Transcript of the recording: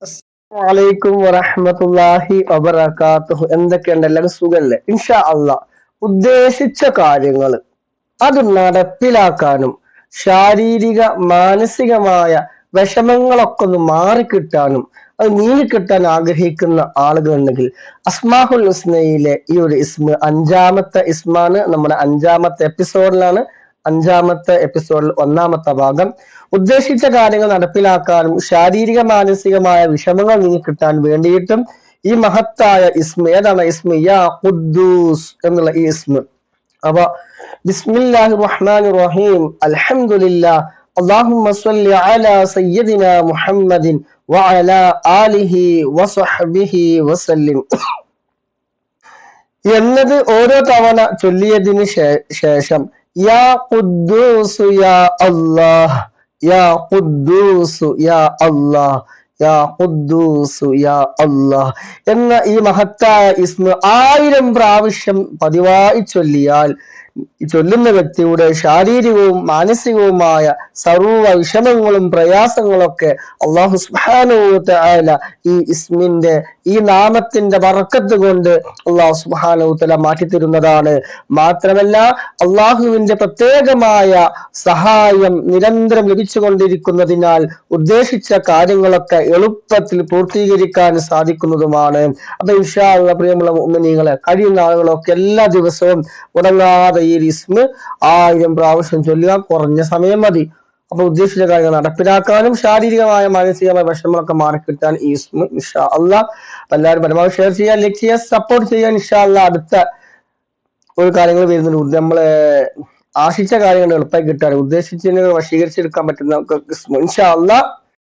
അസ്സലാമലൈക്കും വറഹ്മത്തുള്ളാഹി വബറകാതുഹു. എന്തൊക്കെയുണ്ട്? എല്ലാവരും സുഖല്ലേ? ഇൻഷാ അള്ളാ ഉദ്ദേശിച്ച കാര്യങ്ങൾ അത് നടപ്പിലാക്കാനും ശാരീരിക മാനസികമായ വിഷമങ്ങളൊക്കെ ഒന്ന് മാറിക്കിട്ടാനും അത് നീങ്ങിക്കിട്ടാൻ ആഗ്രഹിക്കുന്ന ആളുകളുണ്ടെങ്കിൽ അസ്മാഹുൽ ഹുസ്നയിലെ ഈ ഒരു ഇസ്മ അഞ്ചാമത്തെ ഇസ്മാണ്. നമ്മുടെ അഞ്ചാമത്തെ എപ്പിസോഡിലാണ്. അഞ്ചാമത്തെ എപ്പിസോഡിൽ ഒന്നാമത്തെ ഭാഗം. ഉദ്ദേശിച്ച കാര്യങ്ങൾ നടപ്പിലാക്കാനും ശാരീരിക മാനസികമായ വിഷമങ്ങൾ നീങ്ങിക്കിട്ടാൻ വേണ്ടിയിട്ടും ഈ മഹത്തായ ഇസ്മ ഏതാണ്? ഇസ്മ യാ ഖുദ്ദൂസ് എന്നുള്ള ഈ ഇസ്മ. അപ്പൊ ബിസ്മില്ലാഹിർ റഹ്മാനിർ റഹീം, അൽഹംദുലില്ലാഹ്, അല്ലാഹുമ്മ സ്വല്ലി അലാ സയ്യിദിനാ മുഹമ്മദിൻ വഅലാ ആലിഹി വസഹ്ബിഹി വസല്ലിം എന്നത് ഓരോ തവണ ചൊല്ലിയതിനു ശേഷം യാ ഖുദ്ദൂസ് യാ അല്ലാഹ്, യാ ഖുദ്ദൂസ് യാ അല്ലാഹ്, യാ ഖുദ്ദൂസ് യാ അല്ലാഹ് എന്ന ഈ മഹത്തായ ഇസ്മ 1000 പ്രാവശ്യം പതിവായി ചൊല്ലിയാൽ ചൊല്ലുന്ന വ്യക്തിയുടെ ശാരീരികവും മാനസികവുമായ സർവ്വ വിഷമങ്ങളും പ്രയാസങ്ങളൊക്കെ അല്ലാഹു സുബ്ഹാനഹു വ തആല ഈ ഇസ്മിന്റെ ഈ നാമത്തിന്റെ ബറക്കത്ത് കൊണ്ട് അല്ലാഹു സുബ്ഹാനഹു വ തആല മാറ്റിത്തരുന്നതാണ്. മാത്രമല്ല അല്ലാഹുവിന്റെ പ്രത്യേകമായ സഹായം നിരന്തരം ലഭിച്ചുകൊണ്ടിരിക്കുന്നതിനാൽ ഉദ്ദേശിച്ച കാര്യങ്ങളൊക്കെ എളുപ്പത്തിൽ പൂർത്തീകരിക്കാൻ സാധിക്കുന്നതുമാണ്. അപ്പൊ ഇൻഷാ അല്ലാഹ് പ്രിയമുള്ള മുഅ്മിനീങ്ങളെ, കഴിയുന്ന ആളുകളൊക്കെ എല്ലാ ദിവസവും മുടങ്ങാതെ ഈ ഇസ്മ 1000 പ്രാവശ്യം ചൊല്ലുക. കുറഞ്ഞ സമയം മതി. അപ്പൊ ഉദ്ദേശിച്ച കാര്യങ്ങൾ നടപ്പിലാക്കാനും ശാരീരികമായ മാനസികമായ വിഷമങ്ങളൊക്കെ മാറിക്കിട്ടാൻ ഈ ഇസ്മ ഇൻഷാ അല്ലാഹ് എല്ലാവരും പരമാവധി ഷെയർ ചെയ്യാൻ, ലൈക്ക് ചെയ്യാൻ, സപ്പോർട്ട് ചെയ്യാൻ. ഇൻഷാ അല്ലാഹ് അടുത്ത ഒരു കാര്യങ്ങൾ വരുന്നുണ്ട്. നമ്മളെ ആശിച്ച കാര്യങ്ങൾ എളുപ്പമായി കിട്ടാൻ, ഉദ്ദേശിച്ചതിനെ വശീകരിച്ചെടുക്കാൻ പറ്റുന്ന ഇൻഷാ അല്ലാഹ്